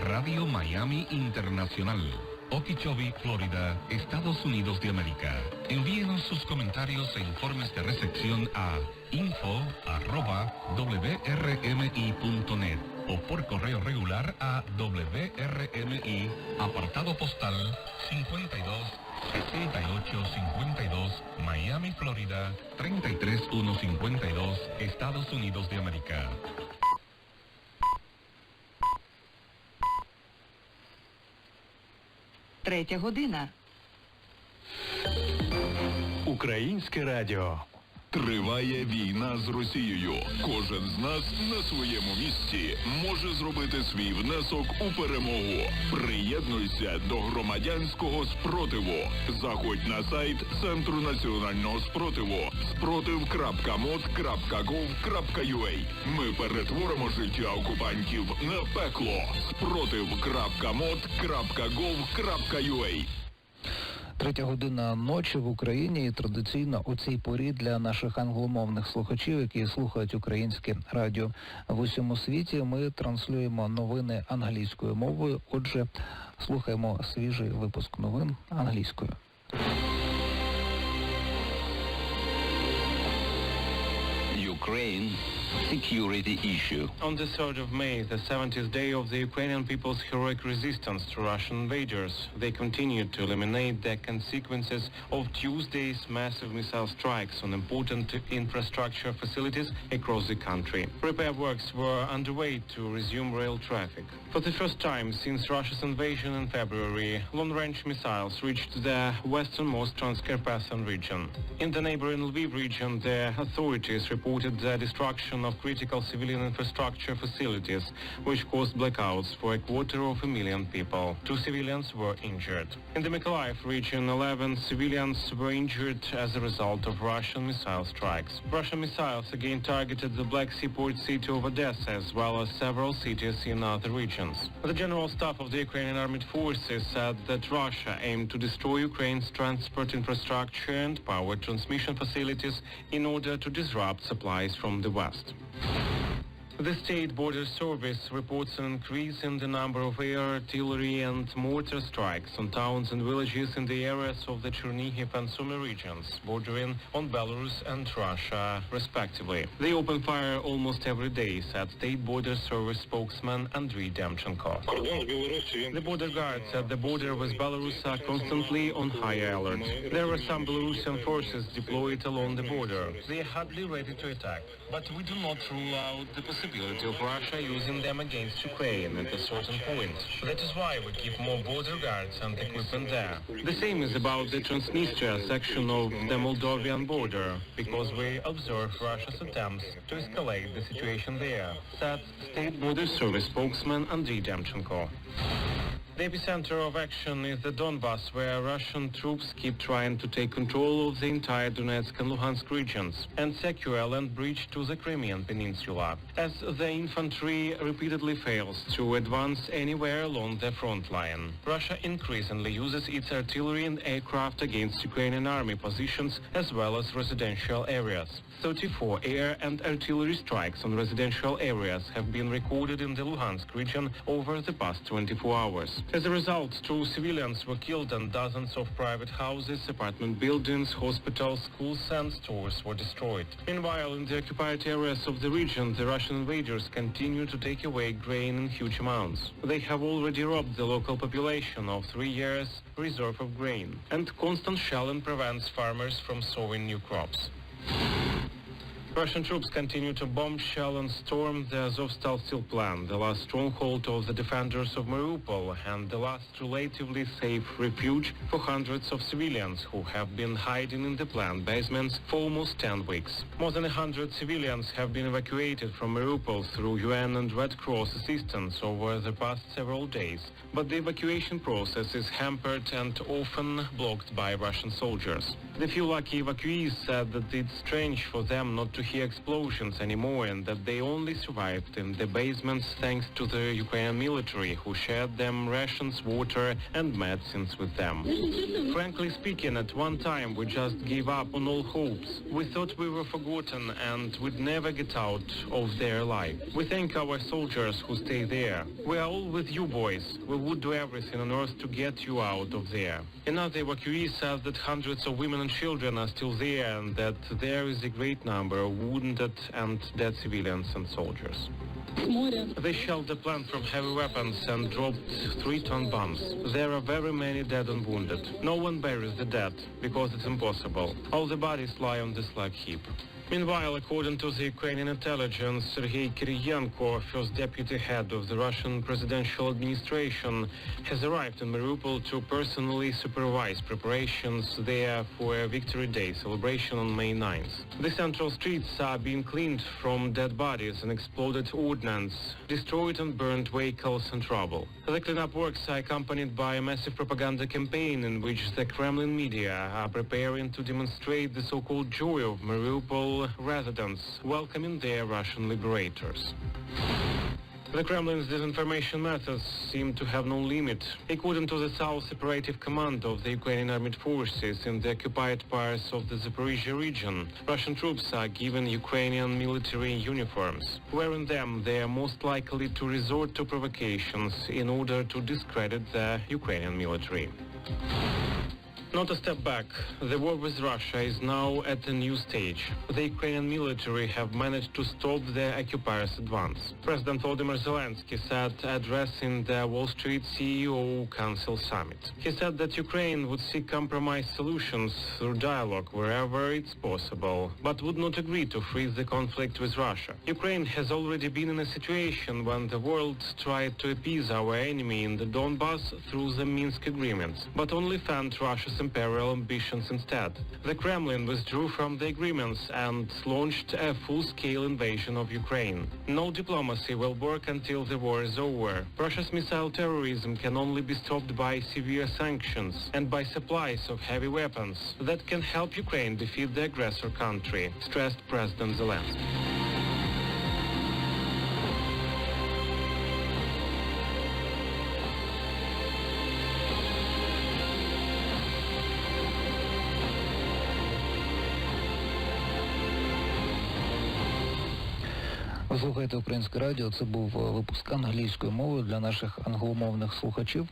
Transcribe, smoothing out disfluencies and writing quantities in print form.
Radio Miami Internacional. Okeechobee, Florida, Estados Unidos de América. Envíenos sus comentarios e informes de recepción a info@wrmi.net o por correo regular a WRMI, apartado postal 526852, Miami, Florida 33152, Estados Unidos de América. Третя година. Українське радіо. Триває війна з Росією. Кожен з нас на своєму місці може зробити свій внесок у перемогу. Приєднуйся до громадянського спротиву. Заходь на сайт Центру національного спротиву спротив.mod.gov.ua. Ми перетворимо життя окупантів на пекло. Спротив.mod.gov.ua. Третя година ночі в Україні, і традиційно у цій порі для наших англомовних слухачів, які слухають українське радіо в усьому світі, ми транслюємо новини англійською мовою. Отже, слухаємо свіжий випуск новин англійською. Ukraine security issue. On the 3rd of May, the 70th day of the Ukrainian people's heroic resistance to Russian invaders, they continued to eliminate the consequences of Tuesday's massive missile strikes on important infrastructure facilities across the country. Repair works were underway to resume rail traffic. For the first time since Russia's invasion in February, long-range missiles reached the westernmost Transcarpathian region. In the neighboring Lviv region, the authorities reported the destruction of critical civilian infrastructure facilities, which caused blackouts for 250,000 people. 2 civilians were injured. In the Mykolaiv region, 11 civilians were injured as a result of Russian missile strikes. Russian missiles again targeted the Black Sea port city of Odessa, as well as several cities in other regions. The General Staff of the Ukrainian Armed Forces said that Russia aimed to destroy Ukraine's transport infrastructure and power transmission facilities in order to disrupt supplies from the West. The State Border Service reports an increase in the number of air, artillery and mortar strikes on towns and villages in the areas of the Chernihiv and Sumy regions, bordering on Belarus and Russia, respectively. They open fire almost every day, said State Border Service spokesman Andriy Demchenko. The border guards at the border with Belarus are constantly on high alert. There are some Belarusian forces deployed along the border. They are hardly ready to attack, but we do not rule out the possibility of Russia using them against Ukraine at a certain point. That is why we keep more border guards and equipment there. The same is about the Transnistria section of the Moldovan border, because we observe Russia's attempts to escalate the situation there, said State Border Service spokesman Andriy Demchenko. The epicenter of action is the Donbass, where Russian troops keep trying to take control of the entire Donetsk and Luhansk regions and secure a land bridge to the Crimean Peninsula, as the infantry repeatedly fails to advance anywhere along the front line. Russia increasingly uses its artillery and aircraft against Ukrainian army positions as well as residential areas. 34 air and artillery strikes on residential areas have been recorded in the Luhansk region over the past 24 hours. As a result, 2 civilians were killed and dozens of private houses, apartment buildings, hospitals, schools and stores were destroyed. Meanwhile, in the occupied areas of the region, the Russian invaders continue to take away grain in huge amounts. They have already robbed the local population of 3 years' reserve of grain, and constant shelling prevents farmers from sowing new crops. Russian troops continue to bomb, shell and storm the Azovstal steel plant, the last stronghold of the defenders of Mariupol and the last relatively safe refuge for hundreds of civilians who have been hiding in the plant basements for almost 10 weeks. More than 100 civilians have been evacuated from Mariupol through UN and Red Cross assistance over the past several days, but the evacuation process is hampered and often blocked by Russian soldiers. The few lucky evacuees said that it's strange for them not to hear explosions anymore and that they only survived in the basements thanks to the Ukrainian military, who shared them rations, water and medicines with them. Frankly speaking, at one time we just gave up on all hopes. We thought we were forgotten and would never get out of there alive. We thank our soldiers who stay there. We are all with you, boys. We would do everything on earth to get you out of there. Another evacuee says that hundreds of women and children are still there and that there is a great number of wounded and dead civilians and soldiers. They shelled the plant from heavy weapons and dropped 3-ton bombs. There are very many dead and wounded. No one buries the dead, because it's impossible. All the bodies lie on the slag heap. Meanwhile, according to the Ukrainian intelligence, Sergei Kiriyenko, first deputy head of the Russian presidential administration, has arrived in Mariupol to personally supervise preparations there for a Victory Day celebration on May 9th. The central streets are being cleaned from dead bodies and exploded ordnance, destroyed and burned vehicles and rubble. The cleanup works are accompanied by a massive propaganda campaign in which the Kremlin media are preparing to demonstrate the so-called joy of Mariupol residents welcoming their Russian liberators. The Kremlin's disinformation methods seem to have no limit. According to the South Operative Command of the Ukrainian Armed Forces in the occupied parts of the Zaporizhia region, Russian troops are given Ukrainian military uniforms. Wearing them, they are most likely to resort to provocations in order to discredit the Ukrainian military. Not a step back. The war with Russia is now at a new stage. The Ukrainian military have managed to stop the occupiers' advance. President Volodymyr Zelensky said, addressing the Wall Street CEO Council Summit. He said that Ukraine would seek compromise solutions through dialogue wherever it's possible, but would not agree to freeze the conflict with Russia. Ukraine has already been in a situation when the world tried to appease our enemy in the Donbass through the Minsk agreements, but only fanned Russia's imperial ambitions instead. The Kremlin withdrew from the agreements and launched a full-scale invasion of Ukraine. No diplomacy will work until the war is over. Russia's missile terrorism can only be stopped by severe sanctions and by supplies of heavy weapons that can help Ukraine defeat the aggressor country, stressed President Zelensky. Слухайте Українське радіо. Це був випуск англійською мовою для наших англомовних слухачів.